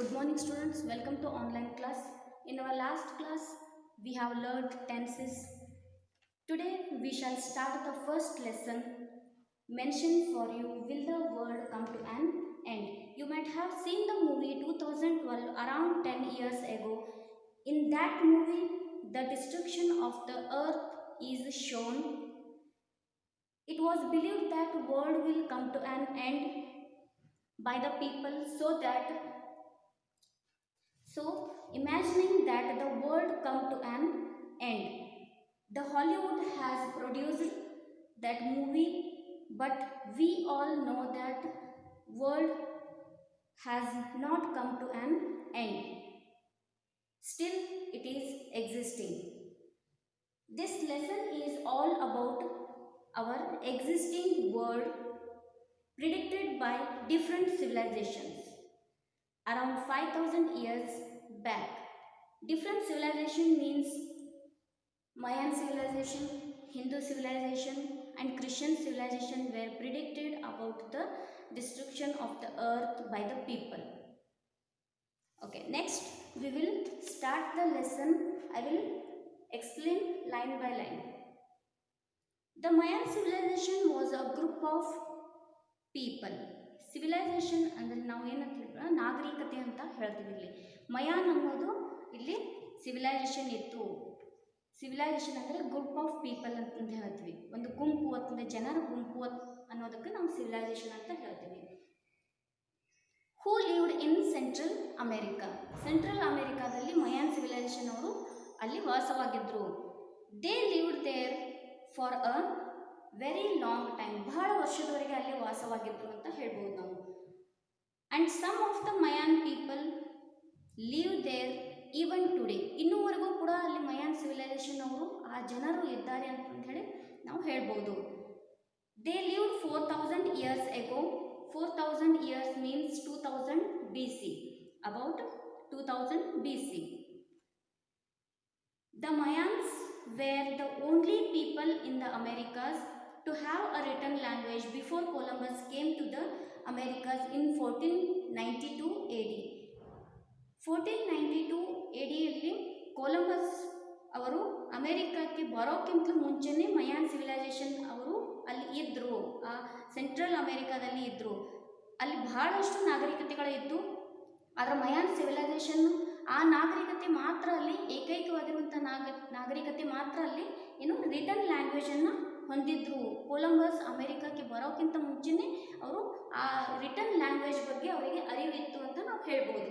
Good morning students, welcome to online class. In our last class, we have learned tenses. Today we shall start the first lesson. Mention for you, will the world come to an end? You might have seen the movie 2012 around 10 years ago. In that movie, the destruction of the earth is shown. It was believed that the world will come to an end by the people imagining that the world come to an end, the Hollywood has produced that movie, but we all know that world has not come to an end. Still, it is existing. This lesson is all about our existing world predicted by different civilizations. Around 5000 years back, different civilization means Mayan civilization, Hindu civilization and Christian civilization were predicted about the destruction of the earth by the people. Okay, next we will start the lesson. I will explain line by line. The Mayan civilization was a group of people. Civilisation ಅಂದರೆ ನಾವು ಏನಂತ ಹೇಳ್ತೀವಿ, ನಾಗರಿಕತೆ ಅಂತ ಹೇಳ್ತೀವಿ. ಇಲ್ಲಿ ಮಯಾನ್ ಅನ್ನೋದು ಇಲ್ಲಿ ಸಿವಿಲೈಸೇಷನ್ ಇತ್ತು. ಸಿವಿಲೈಸೇಷನ್ ಅಂದರೆ ಗ್ರೂಪ್ ಆಫ್ ಪೀಪಲ್ ಅಂತಂದು ಹೇಳ್ತೀವಿ. ಒಂದು ಗುಂಪು ಅಂತಂದರೆ ಜನರ ಗುಂಪು ಅನ್ನೋದಕ್ಕೆ ನಾವು ಸಿವಿಲೈಸೇಷನ್ ಅಂತ ಹೇಳ್ತೀವಿ. Who lived in central America. Central ಅಮೇರಿಕಾದಲ್ಲಿ ಮಯಾನ್ ಸಿವಿಲೈಸೇಷನ್ ಅವರು ಅಲ್ಲಿ ವಾಸವಾಗಿದ್ದರು. They lived there for a very long time. ಬಹಳ ವರ್ಷದವರೆಗೆ ಅಲ್ಲಿ ವಾಸವಾಗಿದ್ದರು ಅಂತ ಹೇಳ್ಬೋದು ನಾವು. And some of the Mayan people live there even today. ಇನ್ನೂವರೆಗೂ ಕೂಡ ಅಲ್ಲಿ ಮಯಾನ್ ಸಿವಿಲೈಸೇಷನ್ ಅವರು ಆ ಜನರು ಇದ್ದಾರೆ ಅಂತ ಹೇಳಿ ನಾವು ಹೇಳ್ಬೋದು. They lived 4000 years ago. 4000 years means 2000 BC. About 2000 BC. The Mayans were the only people in the Americas to have a written language before Columbus came to the Americas in 1492 AD. 1492 AD ಯಲ್ಲಿ Columbus ಅವರು ಅಮೆರಿಕಕ್ಕೆ ಬರೋಕ್ಕಿಂತ ಮುಂಚೆನೇ ಮಯಾನ್ civilisation ಅವರು ಅಲ್ಲಿ ಇದ್ದರು. ಆ central ಅಮೆರಿಕಾದಲ್ಲಿ ಇದ್ದರು. ಅಲ್ಲಿ ಬಹಳಷ್ಟು ನಾಗರಿಕತೆಗಳು ಇದ್ದು, ಆದರೆ ಮಯಾನ್ ಸಿವಿಲೈಸೇಷನ್ ಆ ನಾಗರಿಕತೆ ಮಾತ್ರ ಅಲ್ಲಿ ಏಕೈಕವಾಗಿರುವಂಥ ನಾಗರಿಕತೆ ಮಾತ್ರ ಅಲ್ಲಿ ಏನು ರಿಟರ್ನ್ ಲ್ಯಾಂಗ್ವೇಜನ್ನು ಹೊಂದಿದ್ರು. ಕೊಲಂಬಸ್ ಅಮೆರಿಕಕ್ಕೆ ಬರೋಕ್ಕಿಂತ ಮುಂಚೆನೇ ಅವರು ಆ ರಿಟರ್ನ್ ಲ್ಯಾಂಗ್ವೇಜ್ ಬಗ್ಗೆ ಅವರಿಗೆ ಅರಿವಿತ್ತು ಅಂತ ನಾವು ಹೇಳ್ಬೋದು.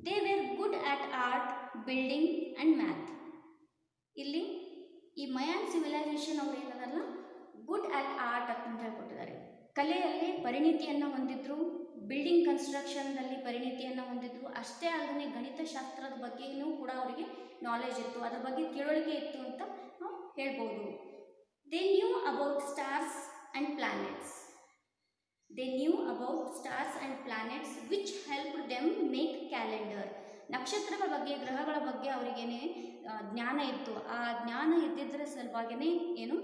They were good at art, building and math. ಇಲ್ಲಿ ಈ ಮಯಾನ್ ಸಿವಿಲೈಸೇಷನ್ ಅವರು ಏನದಲ್ಲ ಗುಡ್ ಆಟ್ ಆರ್ಟ್ ಅಂತ ಹೇಳ್ಕೊಟ್ಟಿದ್ದಾರೆ. ಕಲೆಯಲ್ಲಿ ಪರಿಣಿತಿಯನ್ನು ಹೊಂದಿದ್ರು, ಬಿಲ್ಡಿಂಗ್ ಕನ್ಸ್ಟ್ರಕ್ಷನ್ನಲ್ಲಿ ಪರಿಣಿತಿಯನ್ನು ಹೊಂದಿದ್ರು. ಅಷ್ಟೇ ಅಲ್ಲದೆ ಗಣಿತಶಾಸ್ತ್ರದ ಬಗ್ಗೆಯೂ ಕೂಡ ಅವರಿಗೆ ನಾಲೆಜ್ ಇತ್ತು, ಅದರ ಬಗ್ಗೆ ತಿಳುವಳಿಕೆ ಇತ್ತು ಅಂತ ನಾವು ಹೇಳ್ಬೋದು. They new about stars and planets. They new about stars and planets which help them make calendar. ನಕ್ಷತ್ರಗಳ ಬಗ್ಗೆ, ಗ್ರಹಗಳ ಬಗ್ಗೆ ಅವರಿಗೇನೆ ಜ್ಞಾನ ಇತ್ತು. ಆ ಜ್ಞಾನ ಇದ್ದಿದ್ದರ ಸಲುವಾಗಿಯೇ ಏನು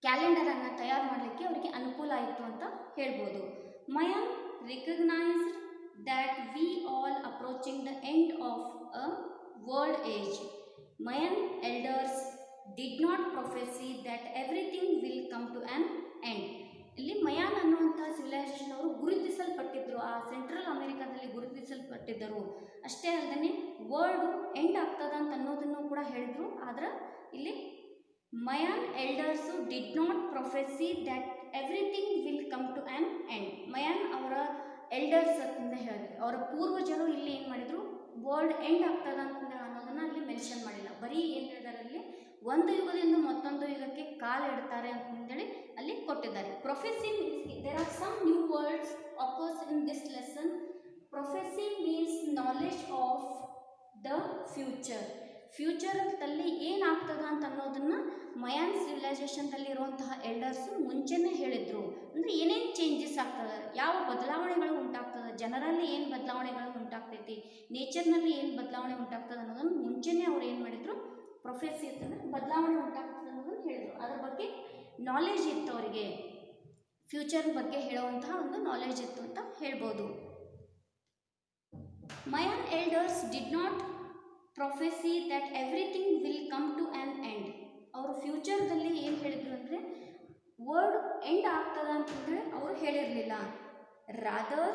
ಕ್ಯಾಲೆಂಡರನ್ನು ತಯಾರು ಮಾಡಲಿಕ್ಕೆ ಅವರಿಗೆ ಅನುಕೂಲ ಆಯಿತು ಅಂತ ಹೇಳ್ಬೋದು. Mayan recognised that we all approaching the end of a world age. Mayan elders did not prophesy that everything will come to an end. ಇಲ್ಲಿ ಮಯಾನ್ ಅನ್ನುವಂಥ ಸಿವಿಲೈಸೇಷನ್ ಅವರು ಗುರುತಿಸಲ್ಪಟ್ಟಿದ್ದರು, ಆ ಸೆಂಟ್ರಲ್ ಅಮೆರಿಕಾದಲ್ಲಿ ಗುರುತಿಸಲ್ಪಟ್ಟಿದ್ದರು. ಅಷ್ಟೇ ಅಲ್ಲದೆ ವರ್ಲ್ಡು ಎಂಡ್ ಆಗ್ತದ ಅಂತ ಅನ್ನೋದನ್ನು ಕೂಡ ಹೇಳಿದರು. ಆದರೆ ಇಲ್ಲಿ Mayan elders did not prophesy that everything will come to an end. Mayan ಅವರ ಎಲ್ಡರ್ಸ್ ಅಂತ ಹೇಳಿದ್ರು, ಅವರ ಪೂರ್ವಜರು ಇಲ್ಲಿ ಏನು ಮಾಡಿದರು, ವರ್ಲ್ಡ್ ಎಂಡ್ ಆಗ್ತದ ಅಂತ ಅನ್ನೋದನ್ನು ಅಲ್ಲಿ ಮೆನ್ಷನ್ ಮಾಡಿಲ್ಲ. ಬರೀ ಏನು ಹೇಳಿದಾರೆ ಅಲ್ಲಿ ಒಂದು ಯುಗದಿಂದ ಮತ್ತೊಂದು ಯುಗಕ್ಕೆ ಕಾಲು ಇಡ್ತಾರೆ ಅಂತಂದೇಳಿ ಅಲ್ಲಿ ಕೊಟ್ಟಿದ್ದಾರೆ. Prophecy means there are some new words appears in this lesson. Prophecy means knowledge of the future. ಫ್ಯೂಚರಲ್ಲಿ ಏನಾಗ್ತದ ಅಂತ ಅನ್ನೋದನ್ನು ಮಯಾನ್ ಸಿವಿಲೈಸೇಷನ್ದಲ್ಲಿ ಇರುವಂತಹ ಎಲ್ಡರ್ಸು ಮುಂಚೆನೇ ಹೇಳಿದರು. ಅಂದರೆ ಏನೇನು ಚೇಂಜಸ್ ಆಗ್ತದೆ, ಯಾವ ಬದಲಾವಣೆಗಳು ಉಂಟಾಗ್ತದೆ, ಜನರಲ್ಲಿ ಏನು ಬದಲಾವಣೆಗಳು ಉಂಟಾಗ್ತೈತಿ, ನೇಚರ್ನಲ್ಲಿ ಏನು ಬದಲಾವಣೆ ಉಂಟಾಗ್ತದೆ ಅನ್ನೋದನ್ನು ಮುಂಚೆನೇ ಅವ್ರು ಏನು ಮಾಡಿದರು, ಪ್ರೊಫೆಸಿ ಅಂತಂದರೆ ಬದಲಾವಣೆ ಉಂಟಾಗ್ತದೆ ಅನ್ನೋದನ್ನು ಹೇಳಿದರು. ಅದರ ಬಗ್ಗೆ ನಾಲೆಜ್ ಇತ್ತು ಅವರಿಗೆ. ಫ್ಯೂಚರ್ ಬಗ್ಗೆ ಹೇಳುವಂತಹ ಒಂದು ನಾಲೆಡ್ಜ್ ಇತ್ತು ಅಂತ ಹೇಳ್ಬೋದು. Mayan elders did not prophesy that everything will come to an end. ಅವರು ಫ್ಯೂಚರ್ದಲ್ಲಿ ಏನು ಹೇಳಿದ್ರು ಅಂದರೆ ವರ್ಲ್ಡ್ ಎಂಡ್ ಆಗ್ತದ ಅಂತಂದರೆ ಅವರು ಹೇಳಿರಲಿಲ್ಲ. Rather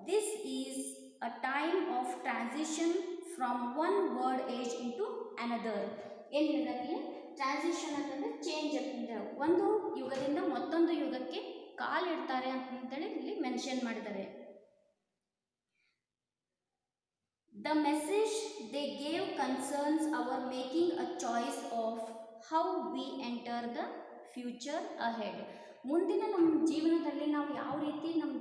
this is a time of transition from one world age into another. ಏನು ಹೇಳಿದಾಗಲಿ ಟ್ರಾನ್ಸಿಷನ್ ಅಂತಂದರೆ ಚೇಂಜ್ ಅಂತಂದರೆ ಒಂದು ಯುಗದಿಂದ ಮತ್ತೊಂದು ಯುಗಕ್ಕೆ ಕಾಲಿಡ್ತಾರೆ ಅಂತಂತೇಳಿ ಇಲ್ಲಿ ಮೆನ್ಷನ್ ಮಾಡಿದ್ದಾರೆ. The message they gave concerns our making a choice of how we enter the future ahead. ಮುಂದಿನ ನಮ್ಮ ಜೀವನದಲ್ಲಿ ನಾವು ಯಾವ ರೀತಿ ನಮ್ಮ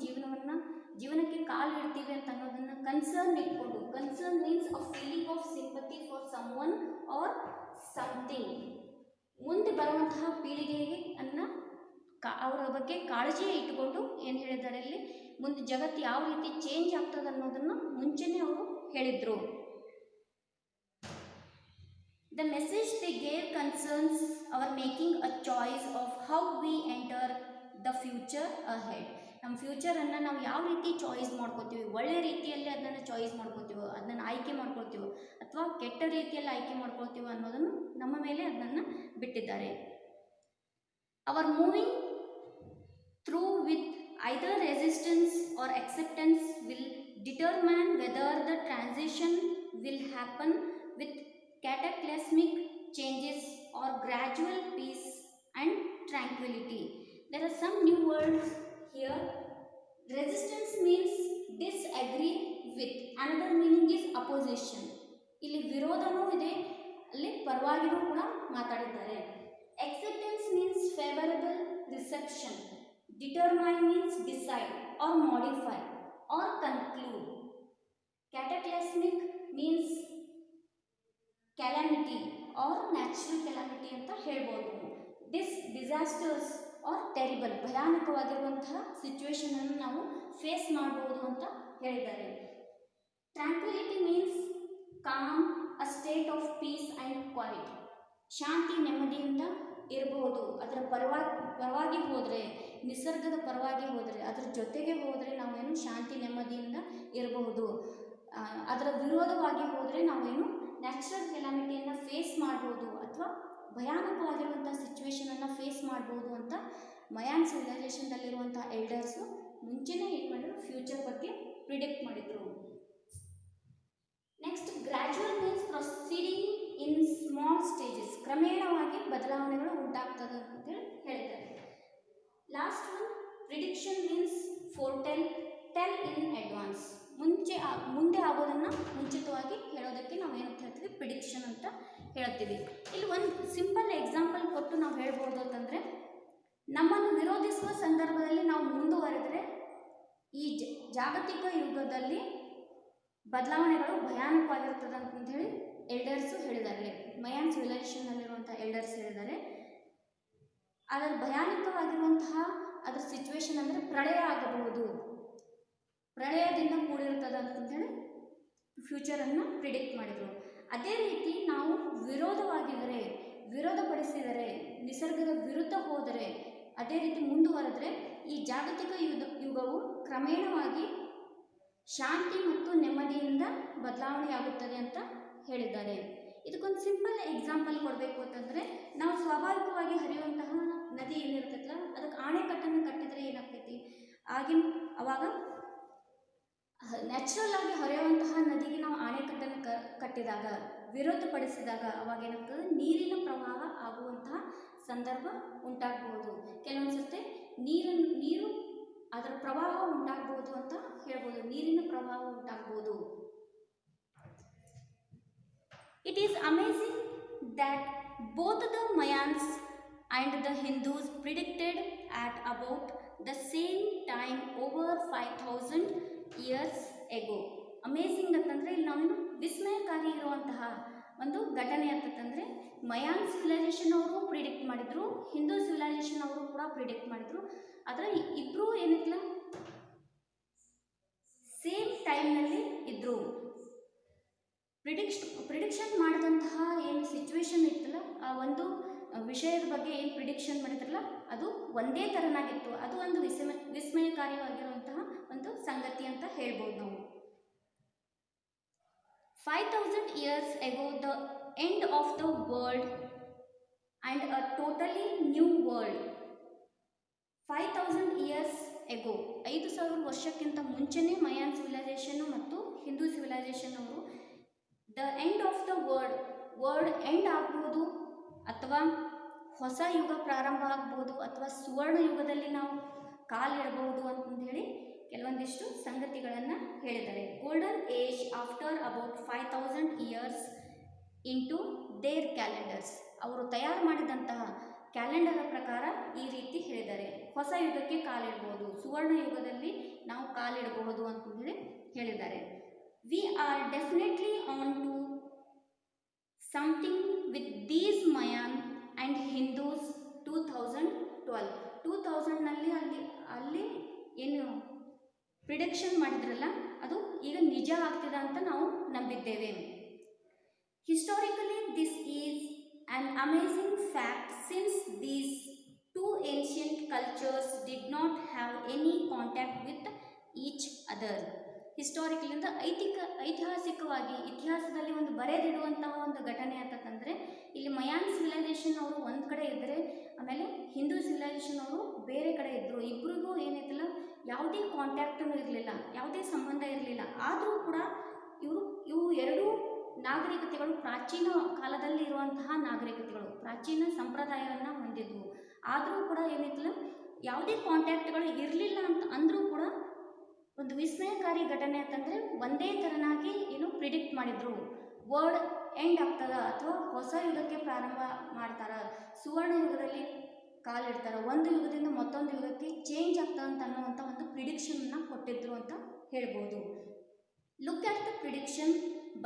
ಜೀವನಕ್ಕೆ ಕಾಲು ಇಡ್ತೀವಿ ಅಂತ ಅನ್ನೋದನ್ನು ಕನ್ಸರ್ನ್ ಇಟ್ಕೊಂಡು, concern means a feeling of sympathy for someone or something. ಮುಂದೆ ಬರುವಂತಹ ಪೀಳಿಗೆಗೆ ಅವರ ಬಗ್ಗೆ ಕಾಳಜಿ ಇಟ್ಟುಕೊಂಡು ಏನು ಹೇಳಿದ್ದಾರೆ ಇಲ್ಲಿ, ಮುಂದೆ ಜಗತ್ತು ಯಾವ ರೀತಿ ಚೇಂಜ್ ಆಗ್ತದೆ ಅನ್ನೋದನ್ನು ಮುಂಚೆನೇ ಅವರು ಹೇಳಿದರು. The message they gave concerns our making a choice of how we enter the future ahead. ನಮ್ಮ ಫ್ಯೂಚರನ್ನು ನಾವು ಯಾವ ರೀತಿ ಚಾಯ್ಸ್ ಮಾಡ್ಕೋತೀವಿ, ಒಳ್ಳೆಯ ರೀತಿಯಲ್ಲಿ ಅದನ್ನು ಚಾಯ್ಸ್ ಮಾಡ್ಕೋತೀವೋ, ಅದನ್ನು ಆಯ್ಕೆ ಮಾಡ್ಕೊಳ್ತೀವೋ ಅಥವಾ ಕೆಟ್ಟ ರೀತಿಯಲ್ಲಿ ಆಯ್ಕೆ ಮಾಡ್ಕೊಳ್ತೀವೋ ಅನ್ನೋದನ್ನು ನಮ್ಮ ಮೇಲೆ ಅದನ್ನು ಬಿಟ್ಟಿದ್ದಾರೆ. Our moving through with either resistance or acceptance will determine whether the transition will happen with cataclysmic changes or gradual peace and tranquility. There are some new words here. Resistance means disagree with. Another meaning is opposition. ಇಲ್ಲಿ ವಿರೋಧನೂ ಇದೆ, ಅಲ್ಲಿ ಪರವಾಗಿನೂ ಕೂಡ ಮಾತಾಡಿದ್ದಾರೆ. Acceptance means favorable reception. Determine means decide or modify or conclude. Cataclysmic means calamity or natural calamity ಅಂತ ಹೇಳ್ಬೋದು. Disasters are terrible, ಭಯಾನಕವಾಗಿರುವಂತಹ situation ಅನ್ನು ನಾವು ಫೇಸ್ ಮಾಡಬಹುದು ಅಂತ ಹೇಳಿದ್ದಾರೆ. Tranquillity means calm, a state of peace and quiet. ಶಾಂತಿ ನೆಮ್ಮದಿಯಿಂದ ಇರಬಹುದು. ಅದರ ಪರವಾಗಿ ಹೋದರೆ, ನಿಸರ್ಗದ ಪರವಾಗಿ ಹೋದರೆ, ಅದರ ಜೊತೆಗೆ ಹೋದರೆ ನಾವೇನು ಶಾಂತಿ ನೆಮ್ಮದಿಯಿಂದ ಇರಬಹುದು. ಅದರ ವಿರೋಧವಾಗಿ ಹೋದರೆ ನಾವೇನು ನ್ಯಾಚುರಲ್ ಕೆಲಾಮಿಟಿಯನ್ನು ಫೇಸ್ ಮಾಡ್ಬೋದು ಅಥವಾ ಭಯಾನಕವಾಗಿರುವಂಥ ಸಿಚುವೇಶನನ್ನು ಫೇಸ್ ಮಾಡ್ಬೋದು ಅಂತ ಮಯಾನ್ ಸಿವಿಲೈಸೇಷನ್ದಲ್ಲಿರುವಂಥ ಎಲ್ಡರ್ಸು ಮುಂಚೆನೇ ಏನು ಮಾಡಿದ್ರು, ಫ್ಯೂಚರ್ ಬಗ್ಗೆ ಪ್ರಿಡಿಕ್ಟ್ ಮಾಡಿದರು. Next, gradual means proceeding in small stages. ಕ್ರಮೇಣವಾಗಿ ಬದಲಾವಣೆಗಳು ಉಂಟಾಗ್ತದೆ ಅಂತೇಳಿ ಹೇಳಿದ್ದಾರೆ. Last one, prediction means foretell, tell in advance. ಮುಂದೆ ಆಗೋದನ್ನು ಮುಂಚಿತವಾಗಿ ಹೇಳೋದಕ್ಕೆ ನಾವು ಏನಂತ ಹೇಳ್ತೀವಿ, ಪ್ರಿಡಿಕ್ಷನ್ ಅಂತ ಹೇಳ್ತೀವಿ. ಇಲ್ಲಿ ಒಂದು ಸಿಂಪಲ್ ಎಕ್ಸಾಂಪಲ್ ಕೊಟ್ಟು ನಾವು ಹೇಳ್ಬೋದು ಅಂತಂದರೆ, ನಮ್ಮನ್ನು ವಿರೋಧಿಸುವ ಸಂದರ್ಭದಲ್ಲಿ ನಾವು ಮುಂದುವರೆದರೆ ಈ ಜಾಗತಿಕ ಯುಗದಲ್ಲಿ ಬದಲಾವಣೆಗಳು ಭಯಾನಕವಾಗಿರ್ತದೆ ಅಂತಂದೇಳಿ ಎಲ್ಡರ್ಸು ಹೇಳಿದ್ದಾರೆ. ಮಯಾನ್ ಸಿವಿಲೈಸೇಷನ್ನಲ್ಲಿರುವಂಥ ಎಲ್ಡರ್ಸ್ ಹೇಳಿದ್ದಾರೆ. ಅದರ ಭಯಾನಕವಾಗಿರುವಂತಹ ಅದರ ಸಿಚುವೇಶನ್ ಅಂದರೆ ಪ್ರಳಯ ಆಗಬಹುದು, ಪ್ರಳಯದಿಂದ ಕೂಡಿರ್ತದೆ ಅಂತಂದೇಳಿ ಫ್ಯೂಚರನ್ನು ಪ್ರಿಡಿಕ್ಟ್ ಮಾಡಿದರು. ಅದೇ ರೀತಿ ನಾವು ವಿರೋಧವಾಗಿದ್ದರೆ, ವಿರೋಧಪಡಿಸಿದರೆ, ನಿಸರ್ಗದ ವಿರುದ್ಧ ಹೋದರೆ, ಅದೇ ರೀತಿ ಮುಂದುವರೆದರೆ ಈ ಜಾಗತಿಕ ಯುಗವು ಕ್ರಮೇಣವಾಗಿ ಶಾಂತಿ ಮತ್ತು ನೆಮ್ಮದಿಯಿಂದ ಬದಲಾವಣೆಯಾಗುತ್ತದೆ ಅಂತ ಹೇಳಿದ್ದಾರೆ. ಇದಕ್ಕೊಂದು ಸಿಂಪಲ್ ಎಕ್ಸಾಂಪಲ್ ಕೊಡಬೇಕು ಅಂತಂದರೆ, ನಾವು ಸ್ವಾಭಾವಿಕವಾಗಿ ಹರಿಯುವಂತಹ ನದಿ ಏನಿರ್ತೈತಲ್ಲ, ಅದಕ್ಕೆ ಆಣೆಕಟ್ಟನ್ನು ಕಟ್ಟಿದರೆ ಏನಾಗ್ತೈತಿ, ಅವಾಗ ನ್ಯಾಚುರಲ್ ಆಗಿ ಹರಿಯುವಂತಹ ನದಿಗೆ ನಾವು ಆಣೆಕಟ್ಟನ್ನು ಕಟ್ಟಿದಾಗ, ವಿರೋಧಪಡಿಸಿದಾಗ ಅವಾಗ ಏನಾಗ್ತದೆ, ನೀರಿನ ಪ್ರವಾಹ ಆಗುವಂತಹ ಸಂದರ್ಭ ಉಂಟಾಗಬಹುದು. ಕೆಲವೊಂದು ಸರ್ತಿ ನೀರು ಅದರ ಪ್ರವಾಹ ಉಂಟಾಗ್ಬೋದು ಅಂತ ಹೇಳ್ಬೋದು, ನೀರಿನ ಪ್ರವಾಹ ಉಂಟಾಗ್ಬೋದು. It is amazing that both the Mayans and the Hindus predicted at about the same time over 5000 years ago. Amazing ಅಂತಂದರೆ ಇಲ್ಲಿ ನಾವೇನು ವಿಸ್ಮಯಕಾರಿ ಇರುವಂತಹ ಒಂದು ಘಟನೆ ಅಂತಂದರೆ, ಮಯಾನ್ ಸಿವಿಲೈಸೇಷನ್ ಅವರು ಪ್ರಿಡಿಕ್ಟ್ ಮಾಡಿದರು, ಹಿಂದೂ ಸಿವಿಲೈಸೇಷನ್ ಅವರು ಕೂಡ ಪ್ರಿಡಿಕ್ಟ್ ಮಾಡಿದರು. ಆದರೆ ಇಬ್ಬರೂ ಏನಿಲ್ಲ ಸೇಮ್ ಟೈಮ್ನಲ್ಲಿ ಇದ್ದರು. ಪ್ರಿಡಿಕ್ಷನ್ ಮಾಡಿದಂತಹ ಏನು ಸಿಚುವೇಶನ್ ಇತ್ತಲ್ಲ, ಆ ಒಂದು ವಿಷಯದ ಬಗ್ಗೆ ಏನು ಪ್ರಿಡಿಕ್ಷನ್ ಮಾಡಿದ್ರಲ್ಲ ಅದು ಒಂದೇ ಥರನಾಗಿತ್ತು. ಅದು ಒಂದು ವಿಸ್ಮಯಕಾರಿಯಾಗಿರುವಂತಹ ಒಂದು ಸಂಗತಿ ಅಂತ ಹೇಳ್ಬೋದು ನಾವು. 5000 years ago, the end of the world and a totally new world. 5000 years ago, 5000 ವರ್ಷಕ್ಕಿಂತ ಮುಂಚೆನೇ ಮಯಾನ್ ಸಿವಿಲೈಸೇಷನ್ ಮತ್ತು ಹಿಂದೂ ಸಿವಿಲೈಸೇಷನ್ ಅವರು the end of the world end ಆಗ್ಬೋದು, ಅಥವಾ ಹೊಸ ಯುಗ ಪ್ರಾರಂಭ ಆಗ್ಬೋದು, ಅಥವಾ ಸುವರ್ಣ ಯುಗದಲ್ಲಿ ನಾವು ಕಾಲಿಡಬಹುದು ಅಂತಂದೇಳಿ ಕೆಲವೊಂದಿಷ್ಟು ಸಂಗತಿಗಳನ್ನು ಹೇಳಿದ್ದಾರೆ. Golden age after about 5000 years into their calendars. ಅವರು ತಯಾರು ಮಾಡಿದಂತಹ ಕ್ಯಾಲೆಂಡರ್ ಪ್ರಕಾರ ಈ ರೀತಿ ಹೇಳಿದ್ದಾರೆ. ಹೊಸ ಯುಗಕ್ಕೆ ಕಾಲಿಡಬಹುದು, ಸುವರ್ಣ ಯುಗದಲ್ಲಿ ನಾವು ಕಾಲಿಡಬಹುದು ಅಂತಂದೇಳಿ ಹೇಳಿದ್ದಾರೆ. We are definitely on to something with these Mayan and Hindus 2012. 2000ನಲ್ಲಿ ಅಲ್ಲಿ ಏನು ಪ್ರಿಡಿಕ್ಷನ್ ಮಾಡಿದ್ರಲ್ಲ ಅದು ಈಗ ನಿಜ ಆಗ್ತಿದೆ ಅಂತ ನಾವು ನಂಬಿದ್ದೇವೆ. Historically this is an amazing fact since these two ancient cultures did not have any contact with each other. Historically ಅಂದರೆ ಐತಿಹಾಸಿಕವಾಗಿ ಇತಿಹಾಸದಲ್ಲಿ ಒಂದು ಬರೆದಿಡುವಂತಹ ಒಂದು ಘಟನೆ ಅಂತಂದರೆ ಇಲ್ಲಿ ಮಯಾನ್ ಸಿವಿಲೈಸೇಷನ್ ಅವರು ಒಂದು ಕಡೆ ಇದ್ದರೆ, ಆಮೇಲೆ ಹಿಂದೂ ಸಿವಿಲೈಸೇಷನ್ ಅವರು ಬೇರೆ ಕಡೆ ಇದ್ದರು. ಇಬ್ಬರಿಗೂ ಏನೈತಿಲ್ಲ ಯಾವುದೇ ಕಾಂಟ್ಯಾಕ್ಟೂ ಇರಲಿಲ್ಲ, ಯಾವುದೇ ಸಂಬಂಧ ಇರಲಿಲ್ಲ. ಆದರೂ ಕೂಡ ಇವು ಎರಡೂ ನಾಗರಿಕತೆಗಳು ಪ್ರಾಚೀನ ಕಾಲದಲ್ಲಿ ಇರುವಂತಹ ನಾಗರಿಕತೆಗಳು, ಪ್ರಾಚೀನ ಸಂಪ್ರದಾಯವನ್ನು ಹೊಂದಿದ್ವು. ಆದರೂ ಕೂಡ ಏನಿಲ್ಲ ಯಾವುದೇ ಕಾಂಟ್ಯಾಕ್ಟ್ಗಳು ಇರಲಿಲ್ಲ ಅಂತ ಅಂದರೂ ಕೂಡ ಒಂದು ವಿಸ್ಮಯಕಾರಿ ಘಟನೆ ಅಂತಂದರೆ ಒಂದೇ ಥರನಾಗಿ ಪ್ರಿಡಿಕ್ಟ್ ಮಾಡಿದ್ರು. ವರ್ಲ್ಡ್ ಎಂಡ್ ಆಗ್ತದ ಅಥವಾ ಹೊಸ ಯುಗಕ್ಕೆ ಪ್ರಾರಂಭ ಮಾಡ್ತಾರೆ, ಸುವರ್ಣ ಯುಗದಲ್ಲಿ ಕಾಲಿಡ್ತಾರೆ, ಒಂದು ಯುಗದಿಂದ ಮತ್ತೊಂದು ಯುಗಕ್ಕೆ ಚೇಂಜ್ ಆಗ್ತದೆ ಅಂತ ಅನ್ನುವಂಥ ಒಂದು ಪ್ರಿಡಿಕ್ಷನ್ನ ಕೊಟ್ಟಿದ್ರು ಅಂತ ಹೇಳ್ಬೋದು. Look at the prediction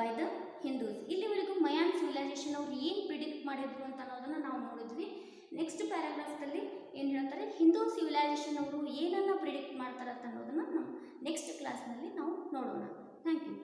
by the Hindus. ಇಲ್ಲಿವರೆಗೂ ಮಯಾನ್ ಸಿವಿಲೈಸೇಷನ್ ಅವರು ಏನು ಪ್ರಿಡಿಕ್ಟ್ ಮಾಡಿದ್ರು ಅಂತ ಅನ್ನೋದನ್ನು ನಾವು ನೋಡಿದ್ವಿ. ನೆಕ್ಸ್ಟ್ ಪ್ಯಾರಾಗ್ರಾಫ್ದಲ್ಲಿ ಏನು ಹೇಳ್ತಾರೆ, ಹಿಂದೂ ಸಿವಿಲೈಸೇಷನ್ ಅವರು ಏನನ್ನು ಪ್ರಿಡಿಕ್ಟ್ ಮಾಡ್ತಾರೆ ಅಂತ ಅನ್ನೋದನ್ನು ನಾವು ನೆಕ್ಸ್ಟ್ ಕ್ಲಾಸ್ನಲ್ಲಿ ನಾವು ನೋಡೋಣ. Thank you.